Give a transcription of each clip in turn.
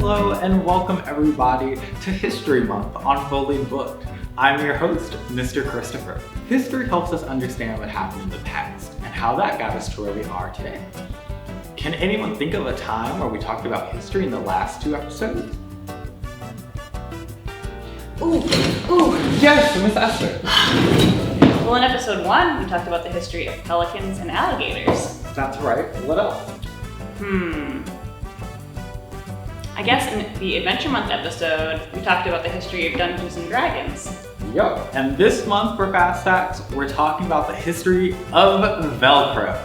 Hello and welcome everybody to History Month on Fully Booked. I'm your host, Mr. Christopher. History helps us understand what happened in the past and how that got us to where we are today. Can anyone think of a time where we talked about history in the last 2 episodes? Ooh. Yes, Miss Esther. Well, in episode 1, we talked about the history of pelicans and alligators. That's right. What else? I guess in the Adventure Month episode, we talked about the history of Dungeons and Dragons. Yup. And this month for Fast Facts, we're talking about the history of Velcro.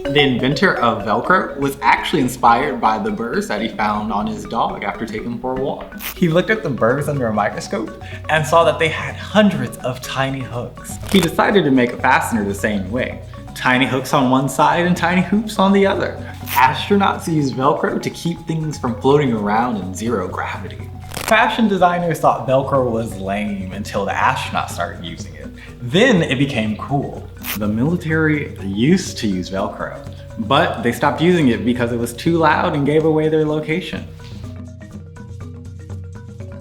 The inventor of Velcro was actually inspired by the burrs that he found on his dog after taking him for a walk. He looked at the burrs under a microscope and saw that they had hundreds of tiny hooks. He decided to make a fastener the same way. Tiny hooks on one side and tiny hoops on the other. Astronauts use Velcro to keep things from floating around in zero gravity. Fashion designers thought Velcro was lame until the astronauts started using it. Then it became cool. The military used to use Velcro, but they stopped using it because it was too loud and gave away their location.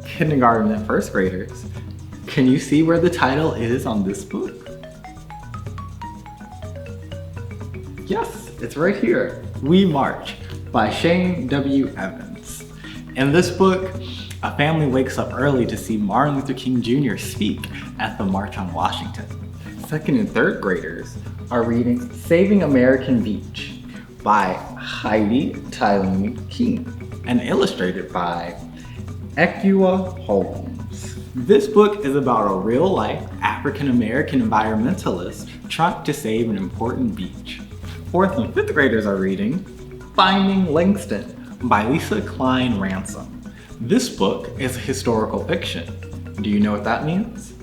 Kindergarten and first graders, can you see where the title is on this book? Yes, it's right here. We March by Shane W. Evans. In this book, a family wakes up early to see Martin Luther King Jr. speak at the March on Washington. Second and third graders are reading Saving American Beach by Heidi Tyline King and illustrated by Equa Holmes. This book is about a real-life African-American environmentalist trying to save an important beach. Fourth and fifth graders are reading Finding Langston by Lisa Klein Ransom. This book is historical fiction. Do you know what that means?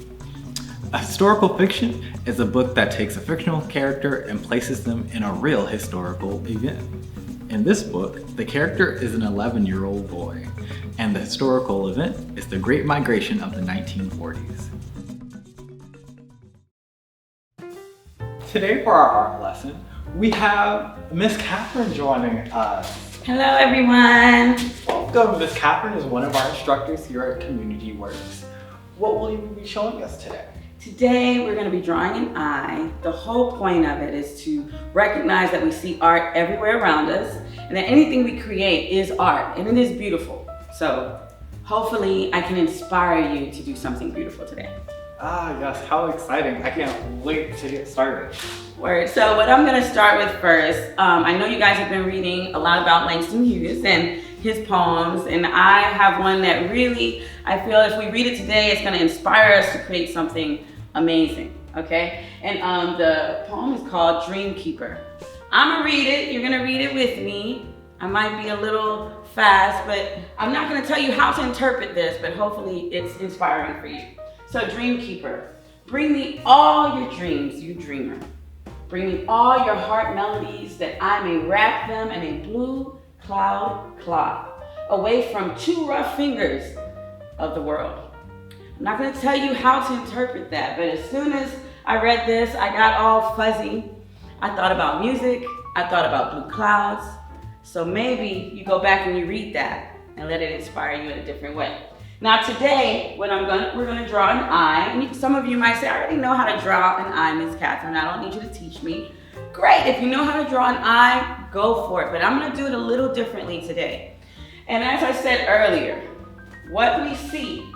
A historical fiction is a book that takes a fictional character and places them in a real historical event. In this book, the character is an 11-year-old boy, and the historical event is the Great Migration of the 1940s. Today for our art lesson, we have Miss Catherine joining us. Hello everyone. Welcome. Miss Catherine is one of our instructors here at Community Works. What will you be showing us today? Today we're going to be drawing an eye. The whole point of it is to recognize that we see art everywhere around us and that anything we create is art and it is beautiful. So hopefully I can inspire you to do something beautiful today. Ah, yes, how exciting. I can't wait to get started. Word. So what I'm going to start with first, I know you guys have been reading a lot about Langston Hughes and his poems, and I have one that really, I feel if we read it today, it's going to inspire us to create something amazing, okay? And the poem is called Dream Keeper. I'm going to read it. You're going to read it with me. I might be a little fast, but I'm not going to tell you how to interpret this, but hopefully it's inspiring for you. So Dream Keeper, bring me all your dreams, you dreamer. Bring me all your heart melodies that I may wrap them in a blue cloud cloth, away from too rough fingers of the world. I'm not going to tell you how to interpret that, but as soon as I read this, I got all fuzzy. I thought about music, I thought about blue clouds. So maybe you go back and you read that and let it inspire you in a different way. Now today, we're gonna draw an eye. And some of you might say, I already know how to draw an eye, Miss Catherine. I don't need you to teach me. Great, if you know how to draw an eye, go for it. But I'm gonna do it a little differently today. And as I said earlier, what we see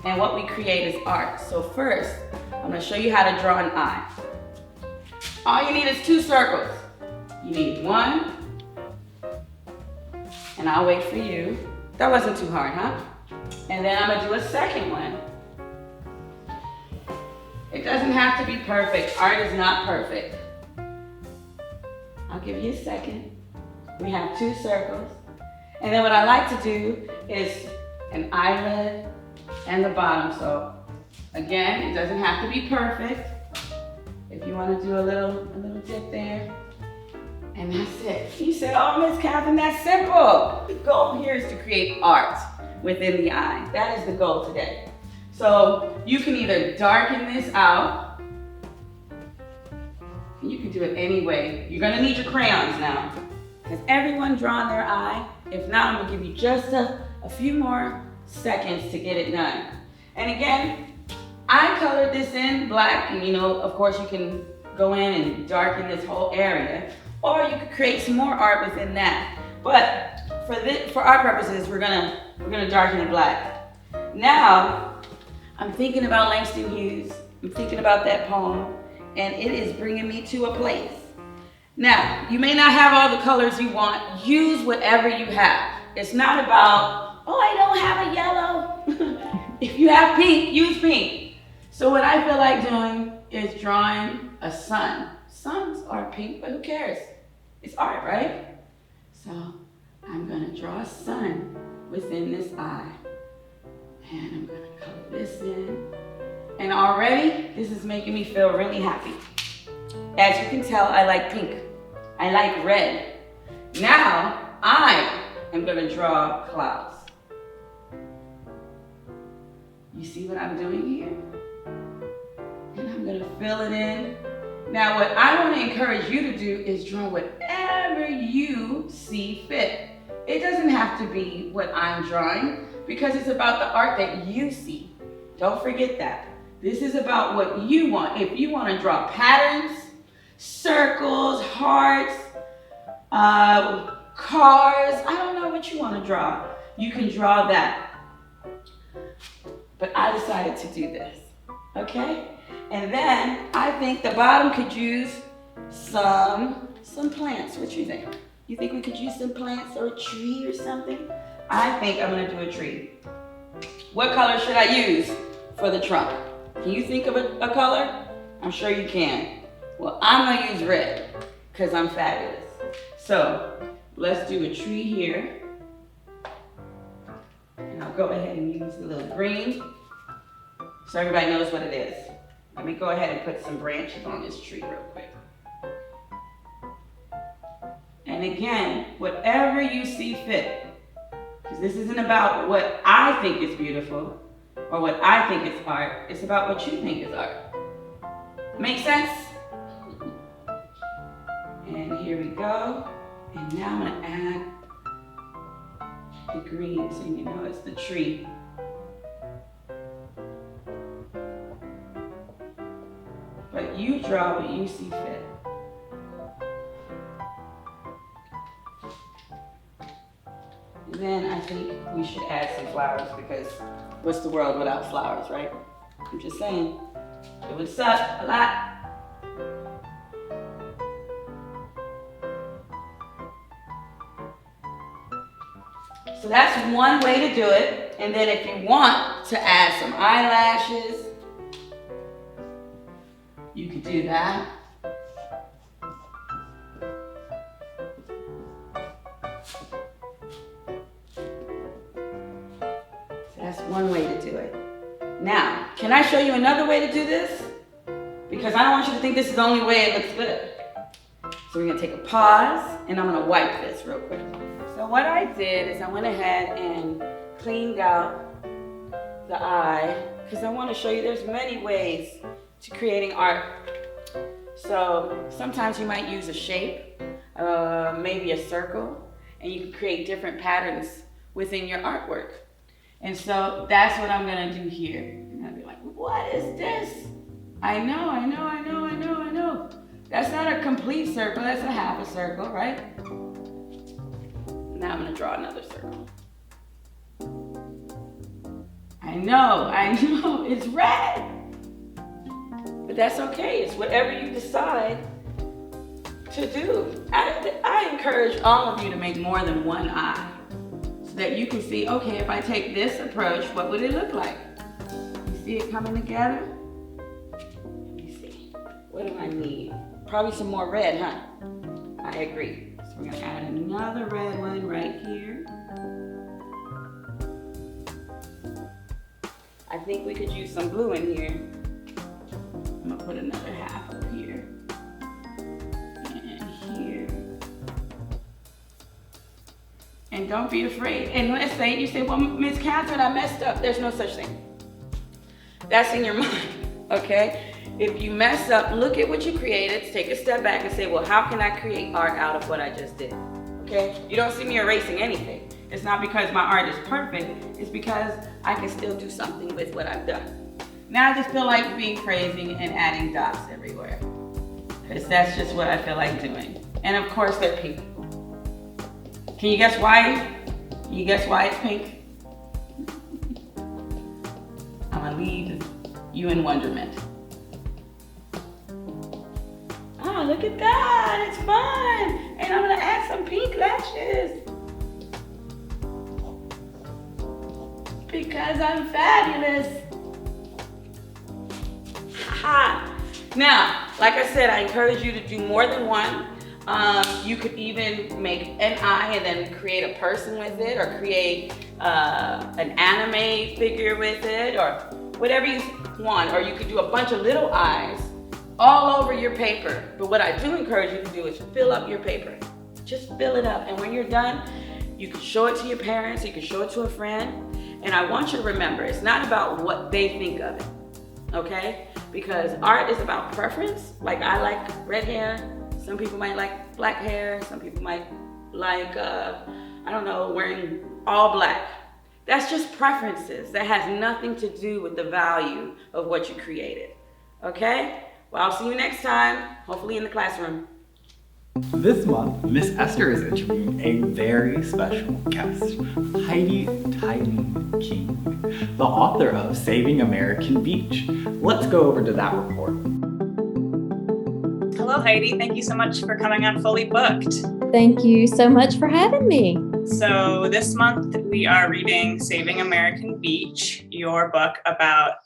and what we create is art. So first, I'm gonna show you how to draw an eye. All you need is 2 circles. You need 1, and I'll wait for you. That wasn't too hard, huh? And then I'm gonna do a second one. It doesn't have to be perfect. Art is not perfect. I'll give you a second. We have 2 circles. And then what I like to do is an eyelid and the bottom. So again, it doesn't have to be perfect. If you want to do a little dip there. And that's it. You said, oh, Miss Catherine, that's simple. The goal here is to create art within the eye. That is the goal today. So you can either darken this out, and you can do it any way. You're gonna need your crayons now, Has everyone drawn their eye? If not, I'm gonna give you just a few more seconds to get it done. And again, I colored this in black, and of course you can go in and darken this whole area, or you could create some more art within that. But for our purposes, we're gonna darken it black. Now, I'm thinking about Langston Hughes. I'm thinking about that poem, and it is bringing me to a place. Now, you may not have all the colors you want. Use whatever you have. It's not about, oh, I don't have a yellow. If you have pink, use pink. So what I feel like doing is drawing a sun. Suns are pink, but who cares? It's art, right? So I'm gonna draw a sun within this eye. And I'm gonna color this in. And already, this is making me feel really happy. As you can tell, I like pink. I like red. Now, I am gonna draw clouds. You see what I'm doing here? And I'm gonna fill it in. Now, what I wanna encourage you to do is draw whatever you see fit. It doesn't have to be what I'm drawing, because it's about the art that you see. Don't forget that. This is about what you want. If you want to draw patterns, circles, hearts, cars, I don't know what you want to draw. You can draw that. But I decided to do this, okay? And then I think the bottom could use some plants. What you think? You think we could use some plants or a tree or something? I think I'm gonna do a tree. What color should I use for the trunk? Can you think of a color? I'm sure you can. Well, I'm gonna use red because I'm fabulous. So let's do a tree here. And I'll go ahead and use a little green so everybody knows what it is. Let me go ahead and put some branches on this tree real quick. And again, whatever you see fit, because this isn't about what I think is beautiful or what I think is art. It's about what you think is art. Make sense? And here we go. And now I'm gonna add the green so you know it's the tree. But you draw what you see fit. And then I think we should add some flowers, because what's the world without flowers, right? I'm just saying, it would suck a lot. So that's one way to do it. And then if you want to add some eyelashes, you could do that. That's one way to do it. Now, can I show you another way to do this? Because I don't want you to think this is the only way it looks good. So we're gonna take a pause, and I'm gonna wipe this real quick. So what I did is I went ahead and cleaned out the eye, because I want to show you there's many ways to creating art. So sometimes you might use a shape, maybe a circle, and you can create different patterns within your artwork. And so that's what I'm gonna do here. And I'll be like, what is this? I know. That's not a complete circle, that's a half a circle, right? Now I'm gonna draw another circle. I know, it's red. But that's okay, it's whatever you decide to do. I encourage all of you to make more than one eye, so that you can see, okay, if I take this approach, what would it look like? You see it coming together? Let me see, what do I need? Probably some more red, huh? I agree. So we're gonna add another red one right here. I think we could use some blue in here. I'm gonna put another half up here. And here. And don't be afraid. And let's say you say, well, Miss Catherine, I messed up. There's no such thing. That's in your mind, okay? If you mess up, look at what you created, take a step back and say, well, how can I create art out of what I just did? Okay? okay? You don't see me erasing anything. It's not because my art is perfect, it's because I can still do something with what I've done. Now I just feel like being crazy and adding dots everywhere, because that's just what I feel like doing. And of course they're pink. Can you guess why? Can you guess why it's pink? I'm gonna leave you in wonderment. Oh, look at that, it's fun. And I'm gonna add some pink lashes. Because I'm fabulous. Ha! Now, like I said, I encourage you to do more than one. You could even make an eye and then create a person with it, or create an anime figure with it, or whatever you want. Or you could do a bunch of little eyes all over your paper. But what I do encourage you to do is fill up your paper. Just fill it up. And when you're done, you can show it to your parents, you can show it to a friend. And I want you to remember, it's not about what they think of it, okay? Because art is about preference. Like, I like red hair. Some people might like black hair. Some people might like, I don't know, wearing all black. That's just preferences. That has nothing to do with the value of what you created, okay? Well, I'll see you next time, hopefully in the classroom. This month, Miss Esther is interviewing a very special guest, Heidi Tyline King, the author of Saving American Beach. Let's go over to that report. Hello, Heidi. Thank you so much for coming on Fully Booked. Thank you so much for having me. So this month we are reading Saving American Beach, your book about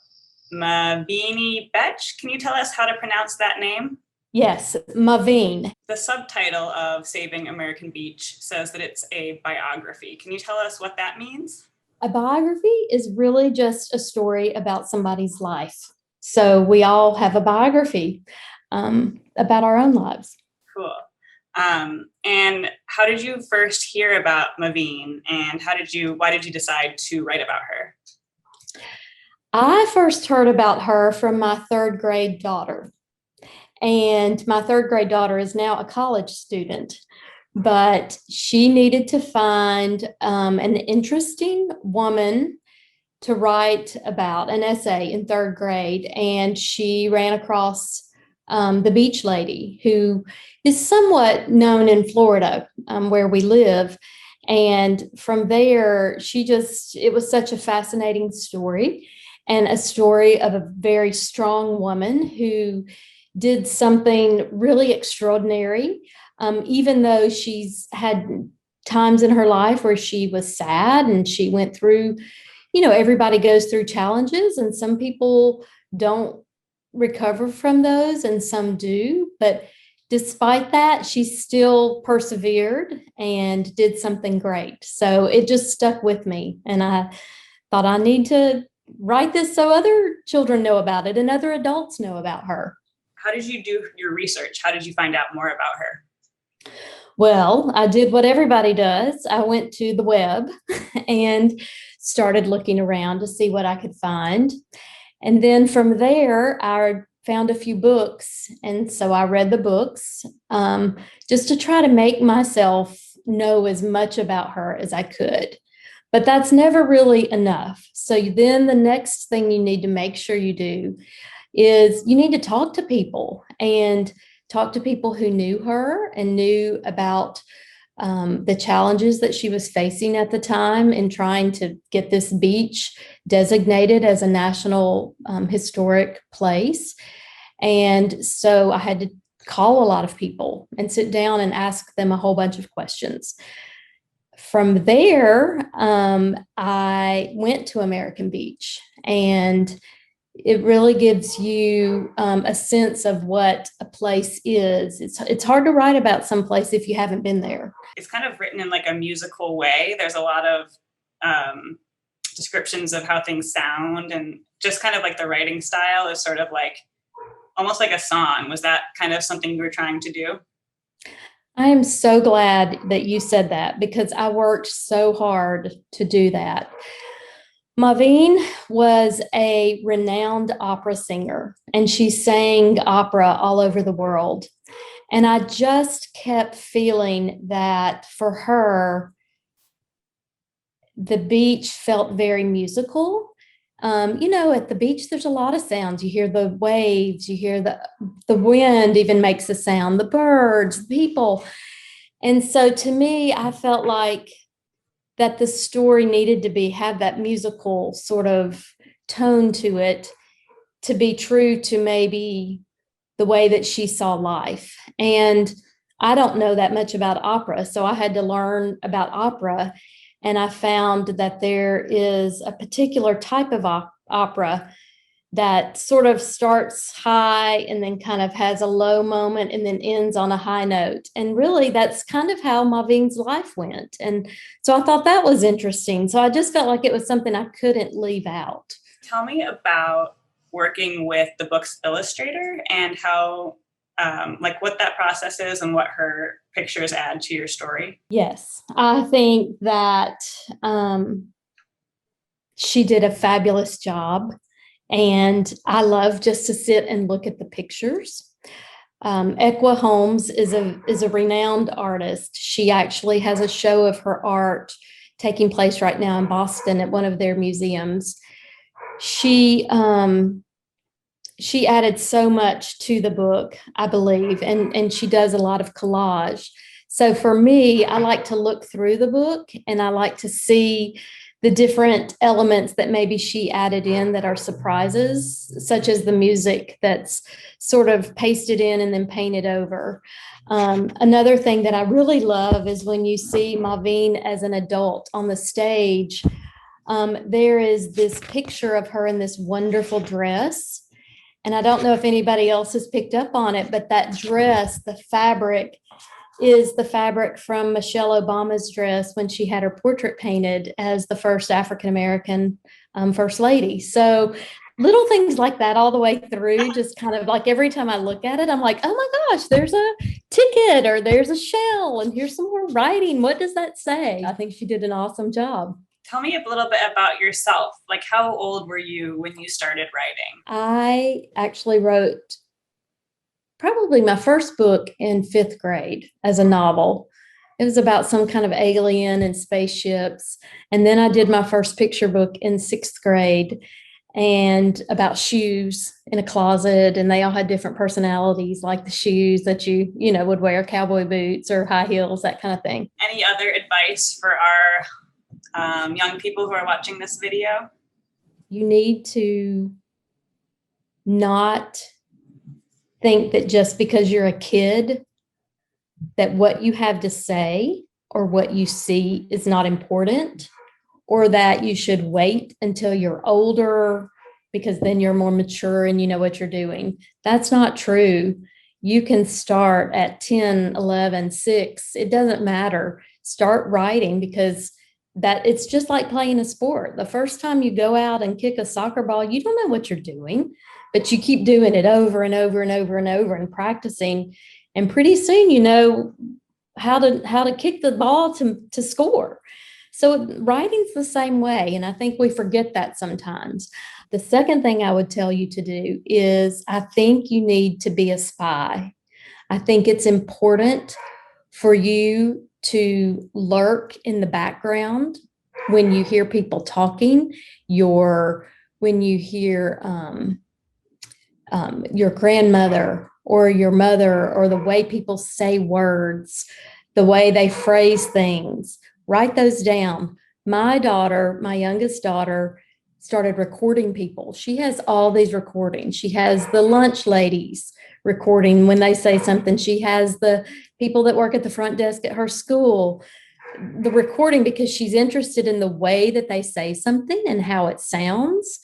Mavini Betch. Can you tell us how to pronounce that name? Yes, Mavine. The subtitle of Saving American Beach says that it's a biography. Can you tell us what that means? A biography is really just a story about somebody's life. So we all have a biography about our own lives. Cool. And how did you first hear about Mavine, and why did you decide to write about her? I first heard about her from my third grade daughter. And my third grade daughter is now a college student, but she needed to find an interesting woman to write about, an essay in third grade. And she ran across the beach lady, who is somewhat known in Florida, where we live. And from there, it was such a fascinating story, and a story of a very strong woman who did something really extraordinary, even though she's had times in her life where she was sad and she went through, everybody goes through challenges, and some people don't recover from those and some do. But despite that, she still persevered and did something great. So it just stuck with me. And I thought, I need to write this so other children know about it and other adults know about her. How did you do your research? How did you find out more about her? Well, I did what everybody does. I went to the web and started looking around to see what I could find. And then from there, I found a few books. And so I read the books just to try to make myself know as much about her as I could. But that's never really enough. So then the next thing you need to make sure you do is you need to talk to people, and talk to people who knew her and knew about the challenges that she was facing at the time in trying to get this beach designated as a national historic place. And so I had to call a lot of people and sit down and ask them a whole bunch of questions. From there, I went to American Beach, and it really gives you a sense of what a place is. It's hard to write about some place if you haven't been there. It's kind of written in like a musical way. There's a lot of descriptions of how things sound, and just kind of like the writing style is sort of like almost like a song. Was that kind of something you were trying to do? I am so glad that you said that, because I worked so hard to do that. Mavine was a renowned opera singer, and she sang opera all over the world. And I just kept feeling that for her, the beach felt very musical. At the beach, there's a lot of sounds. You hear the waves, you hear the wind even makes a sound, the birds, the people. And so to me, I felt like that the story needed to have that musical sort of tone to it to be true to maybe the way that she saw life. And I don't know that much about opera, so I had to learn about opera. And I found that there is a particular type of opera that sort of starts high and then kind of has a low moment and then ends on a high note. And really, that's kind of how Mavine's life went. And so I thought that was interesting. So I just felt like it was something I couldn't leave out. Tell me about working with the book's illustrator and how, what that process is and what her pictures add to your story. Yes, I think that she did a fabulous job. And I love just to sit and look at the pictures. Equa Holmes is a renowned artist. She actually has a show of her art taking place right now in Boston at one of their museums. She added so much to the book, I believe, and she does a lot of collage. So for me, I like to look through the book and I like to see the different elements that maybe she added in that are surprises, such as the music that's sort of pasted in and then painted over. Another thing that I really love is when you see Mavine as an adult on the stage, there is this picture of her in this wonderful dress. And I don't know if anybody else has picked up on it, but that dress, the fabric, is the fabric from Michelle Obama's dress when she had her portrait painted as the first African-American First Lady. So little things like that all the way through, just kind of like every time I look at it, I'm like, oh my gosh, there's a ticket or there's a shell and here's some more writing. What does that say? I think she did an awesome job. Tell me a little bit about yourself. Like, how old were you when you started writing? I actually wrote probably my first book in 5th grade as a novel. It was about some kind of alien and spaceships. And then I did my first picture book in 6th grade and about shoes in a closet. And they all had different personalities, like the shoes that you would wear, cowboy boots or high heels, that kind of thing. Any other advice for our young people who are watching this video? You need to not think that just because you're a kid, that what you have to say or what you see is not important, or that you should wait until you're older because then you're more mature and you know what you're doing. That's not true. You can start at 10, 11, 6. It doesn't matter. Start writing, because that it's just like playing a sport. The first time you go out and kick a soccer ball, you don't know what you're doing, but you keep doing it over and over and over and over and practicing. And pretty soon, you know how to kick the ball to score. So writing's the same way. And I think we forget that sometimes. The second thing I would tell you to do is I think you need to be a spy. I think it's important for you to lurk in the background when you hear people talking, when you hear your grandmother or your mother, or the way people say words, the way they phrase things. Write those down. My youngest daughter, started recording people. She has all these recordings. She has the lunch ladies recording when they say something. She has the people that work at the front desk at her school, the recording, because she's interested in the way that they say something and how it sounds.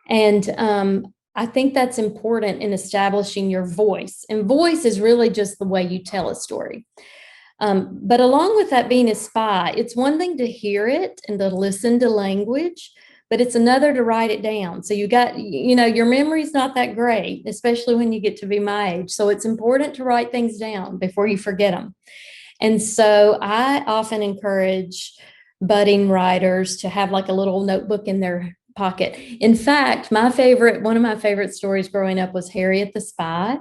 And I think that's important in establishing your voice. And voice is really just the way you tell a story. But along with that being a spy, it's one thing to hear it and to listen to language, but it's another to write it down. So your memory's not that great, especially when you get to be my age. So it's important to write things down before you forget them. And so I often encourage budding writers to have like a little notebook in their pocket. In fact, one of my favorite stories growing up was Harriet the Spy.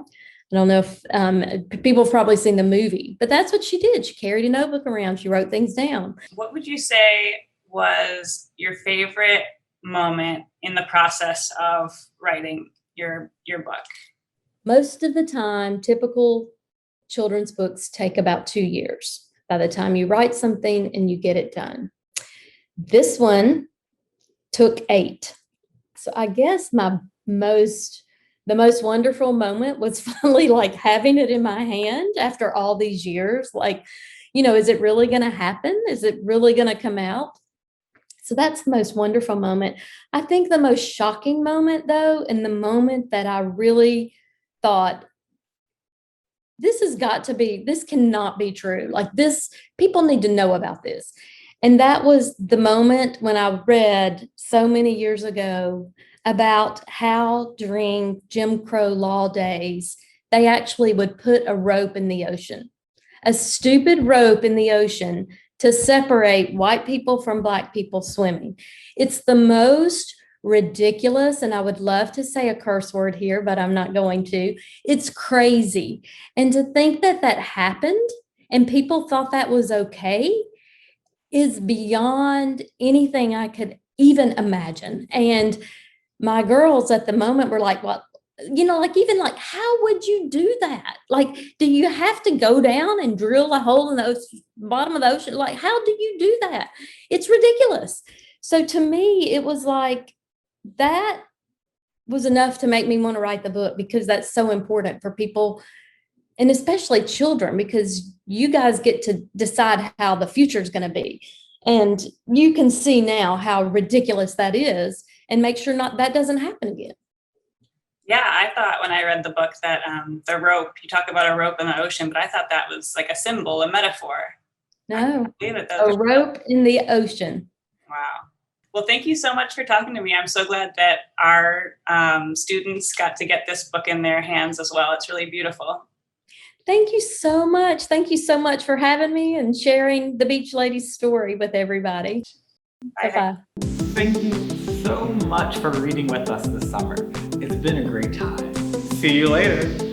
I don't know if people have probably seen the movie, but that's what she did. She carried a notebook around. She wrote things down. What would you say was your favorite moment in the process of writing your book? Most of the time, typical children's books take about 2 years by the time you write something and you get it done. This one took 8. So I guess the most wonderful moment was finally like having it in my hand after all these years. Like, is it really going to happen? Is it really going to come out? So that's the most wonderful moment. I think the most shocking moment, though, and the moment that I really thought, this cannot be true. Like this, people need to know about this. And that was the moment when I read so many years ago about how during Jim Crow law days, they actually would put a rope in the ocean, a stupid rope in the ocean to separate white people from Black people swimming. It's the most ridiculous, and I would love to say a curse word here, but I'm not going to. It's crazy. And to think that that happened and people thought that was okay is beyond anything I could even imagine. And my girls at the moment were like, well, how would you do that? Like, do you have to go down and drill a hole in the bottom of the ocean? Like, how do you do that? It's ridiculous. So to me, it was like, that was enough to make me want to write the book, because that's so important for people, and especially children, because you guys get to decide how the future is going to be. And you can see now how ridiculous that is, and make sure that doesn't happen again. Yeah, I thought when I read the book that the rope, you talk about a rope in the ocean, but I thought that was like a symbol, a metaphor. No, a rope in the ocean. Wow. Well, thank you so much for talking to me. I'm so glad that our students got to get this book in their hands as well. It's really beautiful. Thank you so much. Thank you so much for having me and sharing the Beach Ladies story with everybody. Bye-bye. Thank you so much for reading with us this summer. It's been a great time. See you later.